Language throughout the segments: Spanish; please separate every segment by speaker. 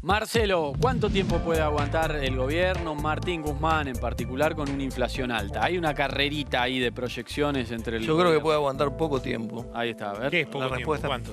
Speaker 1: Marcelo, ¿cuánto tiempo puede aguantar el gobierno, Martín Guzmán en particular, con una inflación alta? Hay una carrerita ahí de proyecciones entre el
Speaker 2: Yo creo que puede aguantar poco tiempo.
Speaker 1: Ahí está, a ver.
Speaker 3: ¿Qué es poco tiempo? ¿Cuánto?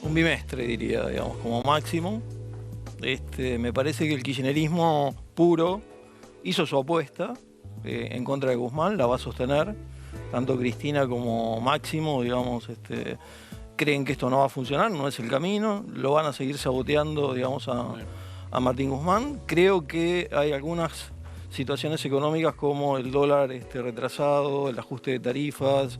Speaker 2: Un bimestre, diría, digamos, como máximo. Me parece que el kirchnerismo puro hizo su apuesta en contra de Guzmán, la va a sostener. Tanto Cristina como Máximo, digamos, creen que esto no va a funcionar, no es el camino, lo van a seguir saboteando, digamos, a Martín Guzmán. Creo que hay algunas situaciones económicas como el dólar retrasado, el ajuste de tarifas,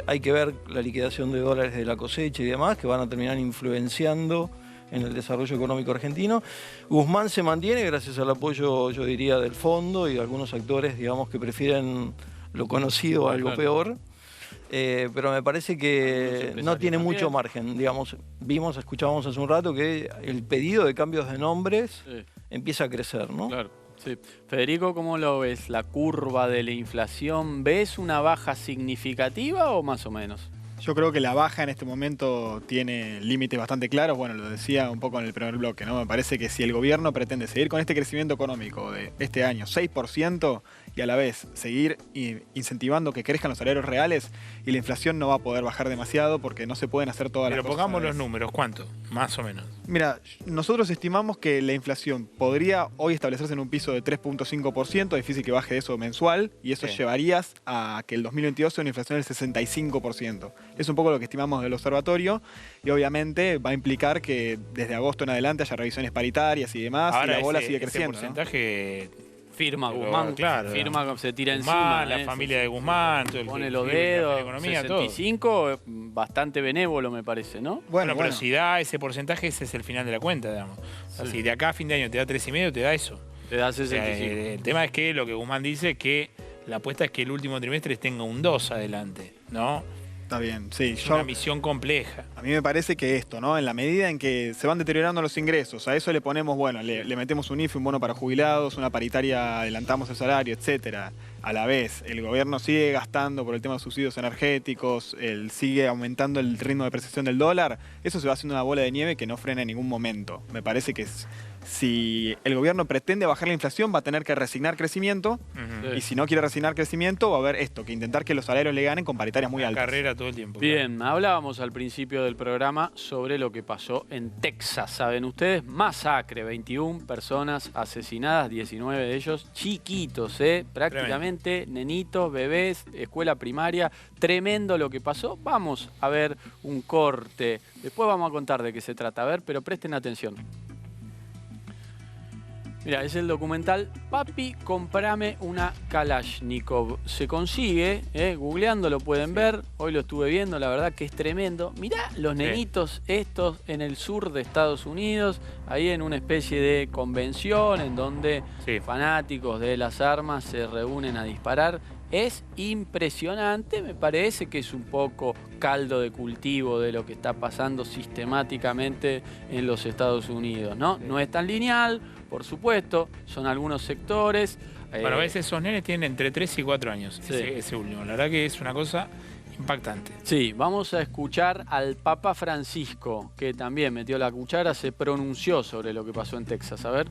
Speaker 2: hay que ver la liquidación de dólares de la cosecha y demás, que van a terminar influenciando en el desarrollo económico argentino. Guzmán se mantiene gracias al apoyo, yo diría, del fondo y de algunos actores, digamos, que prefieren lo conocido a algo peor. Pero me parece que no tiene mucho margen, digamos. Escuchábamos hace un rato que el pedido de cambios de nombres empieza a crecer, ¿no?
Speaker 1: Claro, sí. Federico, ¿cómo lo ves? La curva de la inflación, ¿ves una baja significativa o más o menos?
Speaker 4: Yo creo que la baja en este momento tiene límites bastante claros. Bueno, lo decía un poco en el primer bloque, ¿no? Me parece que si el gobierno pretende seguir con este crecimiento económico de este año, 6%, y a la vez seguir incentivando que crezcan los salarios reales, y la inflación no va a poder bajar demasiado porque no se pueden hacer todas las cosas.
Speaker 3: Pero pongamos los números, ¿cuánto? Más o menos.
Speaker 4: Mira, nosotros estimamos que la inflación podría hoy establecerse en un piso de 3.5%, difícil que baje de eso mensual, y eso llevaría a que el 2022 sea una inflación del 65%. Es un poco lo que estimamos del observatorio, y obviamente va a implicar que desde agosto en adelante haya revisiones paritarias y demás.
Speaker 3: Ahora
Speaker 4: y la bola sigue creciendo.
Speaker 3: Ese porcentaje...
Speaker 1: Firma Guzmán, claro, firma, se tira
Speaker 3: Guzmán,
Speaker 1: encima.
Speaker 3: La familia de Guzmán, todo
Speaker 1: pone los dedos,
Speaker 3: economía,
Speaker 1: 65, todo. Bastante benévolo me parece, ¿no?
Speaker 3: Bueno, pero si da ese porcentaje, ese es el final de la cuenta, digamos. O sea, si de acá a fin de año te da 3,5, te da eso.
Speaker 1: Te da 65.
Speaker 3: El tema es que lo que Guzmán dice es que la apuesta es que el último trimestre tenga un 2 adelante, ¿no?
Speaker 4: Está bien, sí.
Speaker 3: Es una misión compleja.
Speaker 4: A mí me parece que esto, ¿no? En la medida en que se van deteriorando los ingresos, a eso le ponemos, bueno, le metemos un IFE, un bono para jubilados, una paritaria, adelantamos el salario, etcétera. A la vez, el gobierno sigue gastando por el tema de subsidios energéticos, sigue aumentando el ritmo de depreciación del dólar. Eso se va haciendo una bola de nieve que no frena en ningún momento. Me parece que si el gobierno pretende bajar la inflación, va a tener que resignar crecimiento. Y si no quiere resignar crecimiento, va a haber que intentar que los salarios le ganen con paritarias muy altas.
Speaker 3: Carrera todo el tiempo.
Speaker 1: Bien, hablábamos al principio del programa sobre lo que pasó en Texas. ¿Saben ustedes? Masacre, 21 personas asesinadas, 19 de ellos chiquitos, prácticamente nenitos, bebés, escuela primaria. Tremendo lo que pasó. Vamos a ver un corte. Después vamos a contar de qué se trata. A ver, pero presten atención. Mira, es el documental Papi, comprame una Kalashnikov. Se consigue, googleando lo pueden ver. Hoy lo estuve viendo, la verdad que es tremendo. Mirá los nenitos estos en el sur de Estados Unidos, ahí en una especie de convención en donde fanáticos de las armas se reúnen a disparar. Es impresionante, me parece que es un poco caldo de cultivo de lo que está pasando sistemáticamente en los Estados Unidos, ¿no? No es tan lineal, por supuesto, son algunos sectores.
Speaker 3: Bueno, a veces esos nenes tienen entre 3 y 4 años, ese último. La verdad que es una cosa impactante.
Speaker 1: Sí, vamos a escuchar al Papa Francisco, que también metió la cuchara, se pronunció sobre lo que pasó en Texas. A ver.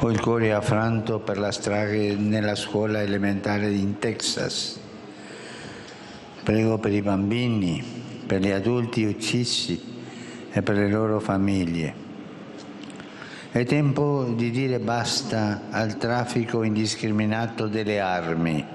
Speaker 5: Ho il cuore affranto per la strage nella scuola elementare in Texas. Prego per i bambini, per gli adulti uccisi e per le loro famiglie. È tempo di dire basta al traffico indiscriminato delle armi.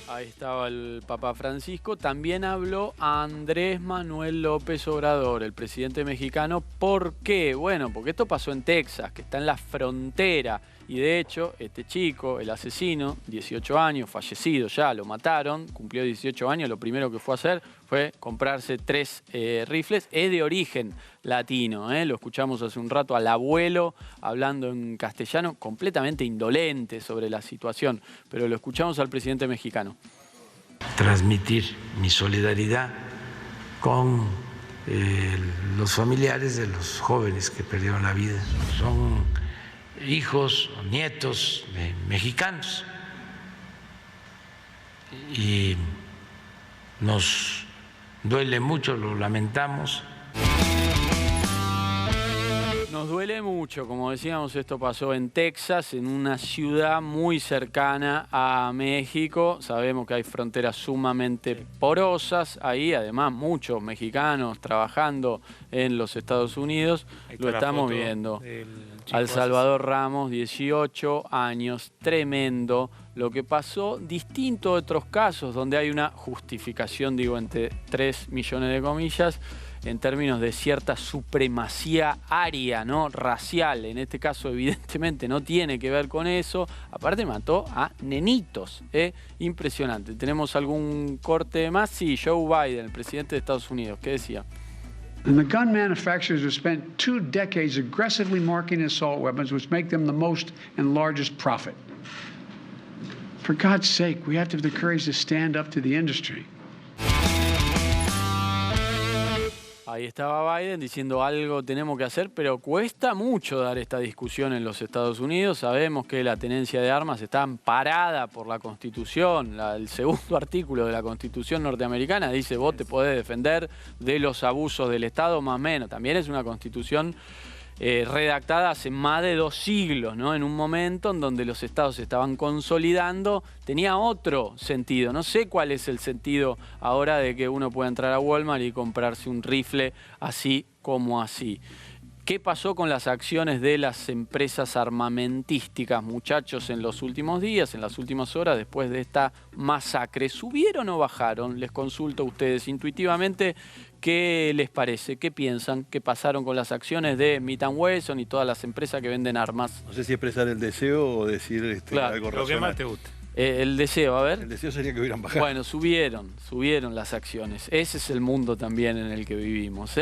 Speaker 1: Ahí estaba el Papa Francisco. También habló a Andrés Manuel López Obrador, el presidente mexicano. ¿Por qué? Bueno, porque esto pasó en Texas, que está en la frontera. Y de hecho, este chico, el asesino, 18 años, fallecido ya, lo mataron, cumplió 18 años, lo primero que fue a hacer fue comprarse 3 rifles. Es de origen latino, lo escuchamos hace un rato al abuelo hablando en castellano, completamente indolente sobre la situación, pero lo escuchamos al presidente mexicano.
Speaker 6: Transmitir mi solidaridad con los familiares de los jóvenes que perdieron la vida. Son hijos o nietos mexicanos y nos duele mucho, lo lamentamos.
Speaker 1: Nos duele mucho, como decíamos, esto pasó en Texas, en una ciudad muy cercana a México. Sabemos que hay fronteras sumamente porosas ahí, además muchos mexicanos trabajando en los Estados Unidos. Lo estamos viendo. Al Salvador Ramos, 18 años, tremendo lo que pasó, distinto a otros casos donde hay una justificación, digo, entre 3 millones de comillas, en términos de cierta supremacía aria, ¿no? Racial. En este caso, evidentemente, no tiene que ver con eso. Aparte, mató a nenitos. Impresionante. ¿Tenemos algún corte más? Sí, Joe Biden, el presidente de Estados Unidos. ¿Qué decía?
Speaker 7: And the gun manufacturers have spent 2 decades aggressively marketing assault weapons, which make them the most and largest profit. For God's sake, we have to have the courage to stand up to the industry.
Speaker 1: Ahí estaba Biden diciendo algo tenemos que hacer, pero cuesta mucho dar esta discusión en los Estados Unidos. Sabemos que la tenencia de armas está amparada por la Constitución. El segundo artículo de la Constitución norteamericana dice vos te podés defender de los abusos del Estado, más o menos. También es una Constitución redactada hace más de 2 siglos, ¿no? En un momento en donde los estados se estaban consolidando, tenía otro sentido. No sé cuál es el sentido ahora de que uno pueda entrar a Walmart y comprarse un rifle así como así. ¿Qué pasó con las acciones de las empresas armamentísticas, muchachos, en los últimos días, en las últimas horas, después de esta masacre? ¿Subieron o bajaron? Les consulto a ustedes intuitivamente. ¿Qué les parece? ¿Qué piensan? ¿Qué pasaron con las acciones de Smith & Wesson y todas las empresas que venden armas?
Speaker 8: No sé si expresar el deseo o decir
Speaker 1: claro,
Speaker 8: algo
Speaker 3: racional. Lo que más te guste.
Speaker 1: El deseo, a ver.
Speaker 8: El deseo sería que hubieran bajado.
Speaker 1: Bueno, subieron las acciones. Ese es el mundo también en el que vivimos.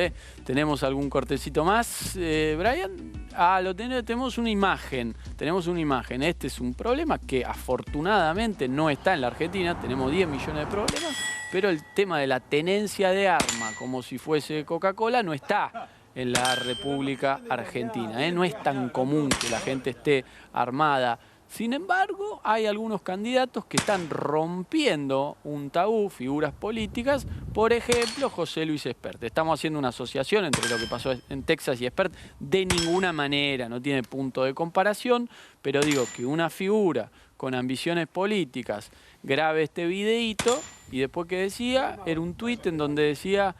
Speaker 1: ¿Tenemos algún cortecito más, Brian? Tenemos una imagen. Este es un problema que afortunadamente no está en la Argentina. Tenemos 10 millones de problemas, pero el tema de la tenencia de arma, como si fuese Coca-Cola, no está en la República Argentina. No es tan común que la gente esté armada. Sin embargo, hay algunos candidatos que están rompiendo un tabú, figuras políticas, por ejemplo, José Luis Espert. Estamos haciendo una asociación entre lo que pasó en Texas y Espert, de ninguna manera, no tiene punto de comparación, pero digo que una figura con ambiciones políticas grabe este videíto y después que decía, era un tuit en donde decía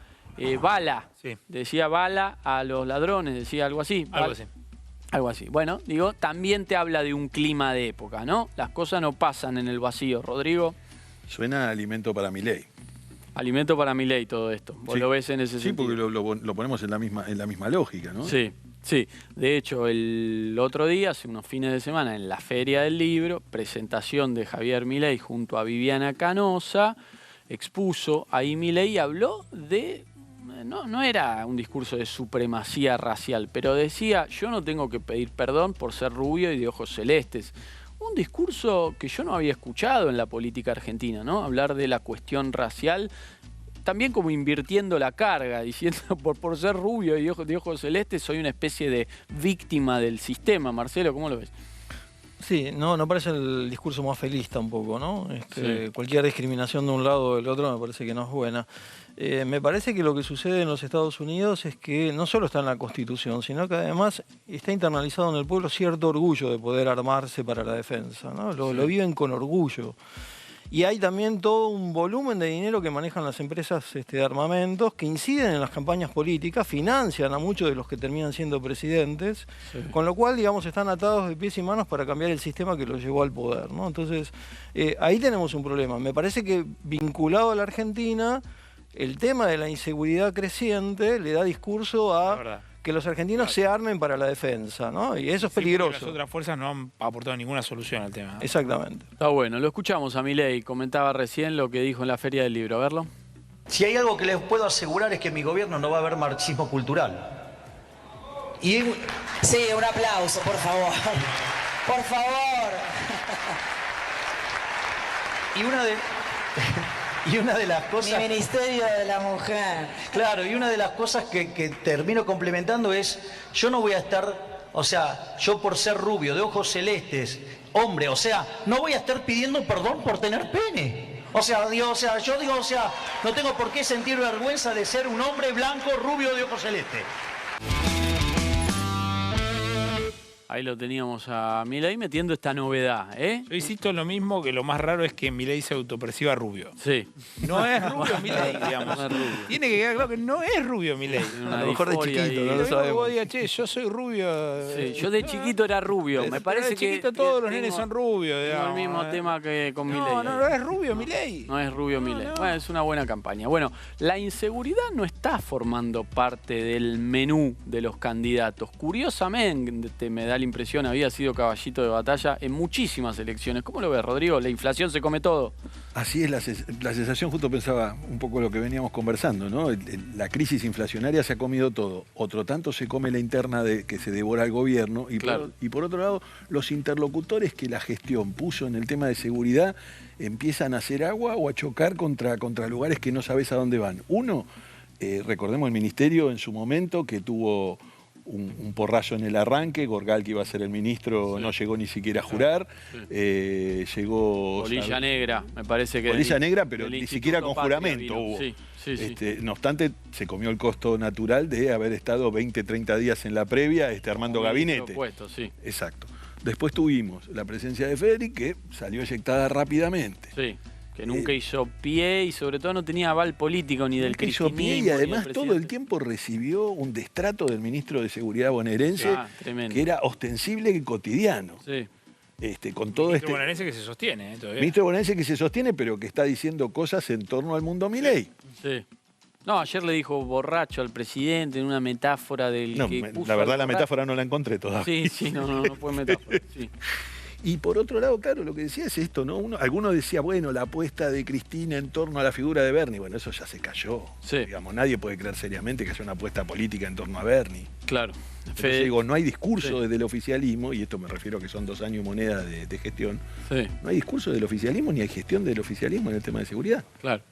Speaker 1: bala, sí. Decía bala a los ladrones, decía algo así. Algo así. Bueno, digo, también te habla de un clima de época, ¿no? Las cosas no pasan en el vacío, Rodrigo.
Speaker 8: Suena a alimento para Milei.
Speaker 1: Alimento para Milei todo esto. ¿Vos sí. Lo ves en ese sentido?
Speaker 8: Sí, porque lo ponemos en la misma lógica, ¿no?
Speaker 1: Sí, sí. De hecho, el otro día, hace unos fines de semana, en la Feria del Libro, presentación de Javier Milei junto a Viviana Canosa, expuso ahí Milei y habló de... No era un discurso de supremacía racial, pero decía, yo no tengo que pedir perdón por ser rubio y de ojos celestes. Un discurso que yo no había escuchado en la política argentina, ¿no? Hablar de la cuestión racial, también como invirtiendo la carga, diciendo por ser rubio y de ojos celestes soy una especie de víctima del sistema. Marcelo, ¿cómo lo ves?
Speaker 2: Sí, no parece el discurso más feliz tampoco, ¿no?
Speaker 1: Sí.
Speaker 2: Cualquier discriminación de un lado o del otro me parece que no es buena. Me parece que lo que sucede en los Estados Unidos es que no solo está en la Constitución, sino que además está internalizado en el pueblo cierto orgullo de poder armarse para la defensa, ¿no? Lo viven con orgullo. Y hay también todo un volumen de dinero que manejan las empresas de armamentos que inciden en las campañas políticas, financian a muchos de los que terminan siendo presidentes, sí. Con lo cual, digamos, están atados de pies y manos para cambiar el sistema que los llevó al poder, ¿no? Entonces, ahí tenemos un problema. Me parece que vinculado a la Argentina, el tema de la inseguridad creciente le da discurso a que los argentinos se armen para la defensa, ¿no? Y eso es peligroso.
Speaker 3: Las otras fuerzas no han aportado ninguna solución al tema, ¿no?
Speaker 2: Exactamente.
Speaker 1: Está bueno, lo escuchamos a Milei, comentaba recién lo que dijo en la Feria del Libro, a verlo.
Speaker 9: Si hay algo que les puedo asegurar es que en mi gobierno no va a haber marxismo cultural. Sí,
Speaker 10: un aplauso, por favor. Por favor.
Speaker 9: Y una de las cosas...
Speaker 10: Mi Ministerio de la Mujer.
Speaker 9: Claro, y una de las cosas que termino complementando es, yo no voy a estar, o sea, yo por ser rubio, de ojos celestes, hombre, o sea, no voy a estar pidiendo perdón por tener pene. O sea, no tengo por qué sentir vergüenza de ser un hombre blanco, rubio, de ojos celestes.
Speaker 1: Ahí lo teníamos a Milei metiendo esta novedad, ¿eh?
Speaker 3: Yo insisto en lo mismo, que lo más raro es que Milei se autoperciba rubio.
Speaker 1: Sí.
Speaker 3: No es rubio Milei, digamos.
Speaker 1: No es rubio.
Speaker 3: Tiene que quedar claro que no es rubio Milei.
Speaker 1: Una
Speaker 2: A lo mejor de
Speaker 1: disforia
Speaker 2: chiquito,
Speaker 1: ahí.
Speaker 2: no lo
Speaker 3: Lo mismo que
Speaker 2: sabemos.
Speaker 3: vos digas, che, yo soy rubio.
Speaker 1: Sí, yo de chiquito era rubio. Me
Speaker 3: Pero
Speaker 1: parece
Speaker 3: de chiquito
Speaker 1: que
Speaker 3: todos los
Speaker 1: tengo-
Speaker 3: nenes son rubios,
Speaker 1: tengo
Speaker 3: digamos.
Speaker 1: el mismo tema que con Milei.
Speaker 3: No es rubio Milei.
Speaker 1: No es rubio Milei. Bueno, es una buena campaña. Bueno, la inseguridad no está formando parte del menú de los candidatos. Curiosamente, me da la impresión, había sido caballito de batalla en muchísimas elecciones. ¿Cómo lo ves, Rodrigo? La inflación se come todo.
Speaker 8: Así es la sensación, justo pensaba un poco lo que veníamos conversando, ¿no? La crisis inflacionaria se ha comido todo. Otro tanto se come la interna que se devora el gobierno. Y,
Speaker 1: Claro.
Speaker 8: por otro lado, los interlocutores que la gestión puso en el tema de seguridad empiezan a hacer agua o a chocar contra lugares que no sabes a dónde van. Uno, recordemos el ministerio en su momento que tuvo un porrazo en el arranque, Gorgal, que iba a ser el ministro, no llegó ni siquiera a jurar, llegó...
Speaker 1: Bolilla negra, me parece que...
Speaker 8: Bolilla negra, pero
Speaker 1: del
Speaker 8: ni siquiera con
Speaker 1: Instituto Patria
Speaker 8: juramento
Speaker 1: vino.
Speaker 8: hubo.
Speaker 1: Sí, sí, sí.
Speaker 8: No obstante, se comió el costo natural de haber estado 20, 30 días en la previa armando
Speaker 1: Como ministro
Speaker 8: gabinete.
Speaker 1: puesto, sí.
Speaker 8: Exacto. Después tuvimos la presencia de Federic, que salió eyectada rápidamente.
Speaker 1: Sí, que nunca hizo pie y sobre todo no tenía aval político ni del
Speaker 8: Nunca hizo pie
Speaker 1: cristinismo.
Speaker 8: y además todo el tiempo recibió un destrato del ministro de Seguridad bonaerense,
Speaker 1: tremendo.
Speaker 8: que era ostensible y cotidiano.
Speaker 1: Sí.
Speaker 8: Con todo
Speaker 3: Ministro bonaerense que se sostiene, todavía.
Speaker 8: ministro bonaerense que se sostiene, pero que está diciendo cosas en torno al mundo Milei.
Speaker 1: Sí. No, ayer le dijo borracho al presidente en una metáfora del
Speaker 8: No,
Speaker 1: que puso
Speaker 8: la verdad
Speaker 1: al
Speaker 8: la
Speaker 1: borracho.
Speaker 8: metáfora no la encontré todavía.
Speaker 1: Sí, sí, no fue metáfora. Sí.
Speaker 8: Y por otro lado, claro, lo que decía es esto, ¿no? Alguno decía, bueno, la apuesta de Cristina en torno a la figura de Bernie, bueno, eso ya se cayó.
Speaker 1: Sí.
Speaker 8: Digamos, nadie puede creer seriamente que haya una apuesta política en torno a Bernie.
Speaker 1: Claro.
Speaker 8: Entonces, digo, no hay discurso
Speaker 1: Sí.
Speaker 8: desde el oficialismo, y esto me refiero a que son 2 años y moneda de gestión,
Speaker 1: Sí,
Speaker 8: no hay discurso del oficialismo ni hay gestión del oficialismo en el tema de seguridad.
Speaker 1: claro.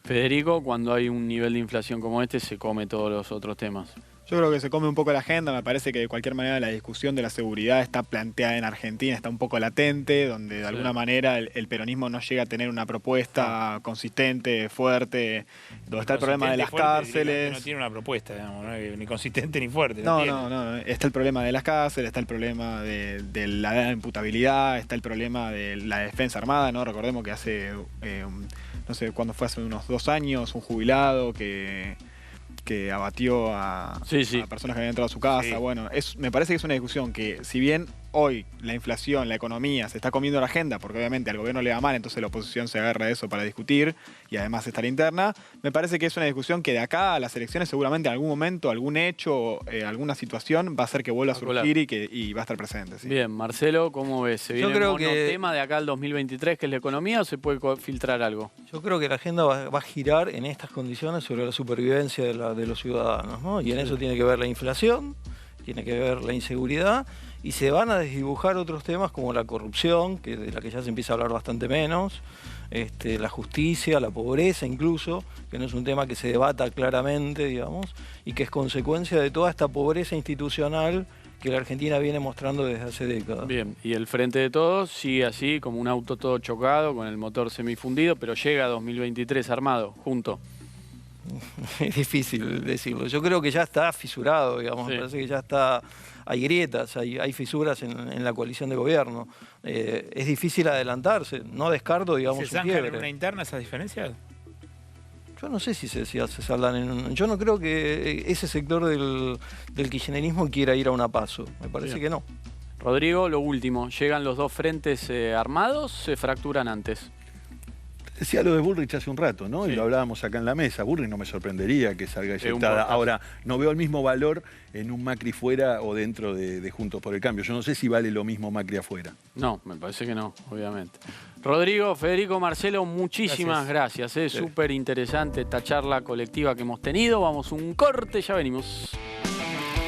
Speaker 1: Federico, cuando hay un nivel de inflación como este, se come todos los otros temas.
Speaker 4: Yo creo que se come un poco la agenda, me parece que de cualquier manera la discusión de la seguridad está planteada en Argentina, está un poco latente, donde de alguna manera el peronismo no llega a tener una propuesta consistente, fuerte, donde está el problema de las cárceles.
Speaker 3: No tiene una propuesta, digamos, ¿no? Ni consistente ni fuerte.
Speaker 4: No,
Speaker 3: tiene.
Speaker 4: no, está el problema de las cárceles, está el problema de la imputabilidad, está el problema de la defensa armada, ¿no? Recordemos que hace, no sé cuándo fue, hace unos 2 años, un jubilado que abatió a personas que habían entrado a su casa.
Speaker 3: Sí.
Speaker 4: Bueno, me parece que es una discusión que, si bien hoy la inflación, la economía se está comiendo la agenda, porque obviamente al gobierno le va mal, entonces la oposición se agarra de eso para discutir y además está la interna, me parece que es una discusión que de acá a las elecciones seguramente en algún momento, algún hecho, alguna situación va a hacer que vuelva a surgir y va a estar presente. ¿Sí?
Speaker 1: Bien, Marcelo, ¿cómo ves? ¿Se viene
Speaker 2: creo
Speaker 1: un
Speaker 2: que-
Speaker 1: monotema de acá al 2023, que es la economía, o se puede filtrar algo?
Speaker 2: Yo creo que la agenda va a girar en estas condiciones sobre la supervivencia de los ciudadanos, ¿no? Y en eso tiene que ver la inflación, tiene que ver la inseguridad, y se van a desdibujar otros temas como la corrupción, que de la que ya se empieza a hablar bastante menos, la justicia, la pobreza incluso, que no es un tema que se debata claramente, digamos, y que es consecuencia de toda esta pobreza institucional que la Argentina viene mostrando desde hace décadas.
Speaker 1: Bien, y el Frente de Todos sigue así, como un auto todo chocado, con el motor semifundido, pero llega a 2023 armado, junto.
Speaker 2: Es difícil decirlo. Yo creo que ya está fisurado, digamos.
Speaker 1: Sí.
Speaker 2: Me parece que ya está. Hay grietas, hay fisuras en la coalición de gobierno. Es difícil adelantarse. No descarto, digamos,
Speaker 3: ¿Se
Speaker 2: un
Speaker 3: zanjan en
Speaker 2: quiebre.
Speaker 3: una interna esas diferencias?
Speaker 2: Yo no sé si se saldan en un... Yo no creo que ese sector del kirchnerismo quiera ir a una paso. Me parece
Speaker 1: Bien.
Speaker 2: que no.
Speaker 1: Rodrigo, lo último, ¿llegan los dos frentes armados? ¿Se fracturan antes?
Speaker 8: Decía lo de Bullrich hace un rato, ¿no?
Speaker 1: Sí.
Speaker 8: Y lo hablábamos acá en la mesa. Bullrich no me sorprendería que salga
Speaker 1: un
Speaker 8: eyectada.
Speaker 1: portazo.
Speaker 8: Ahora, no veo el mismo valor en un Macri fuera o dentro de Juntos por el Cambio. Yo no sé si vale lo mismo Macri afuera.
Speaker 1: No, me parece que no, obviamente. Rodrigo, Federico, Marcelo, muchísimas gracias. Súper interesante esta charla colectiva que hemos tenido. Vamos a un corte, ya venimos.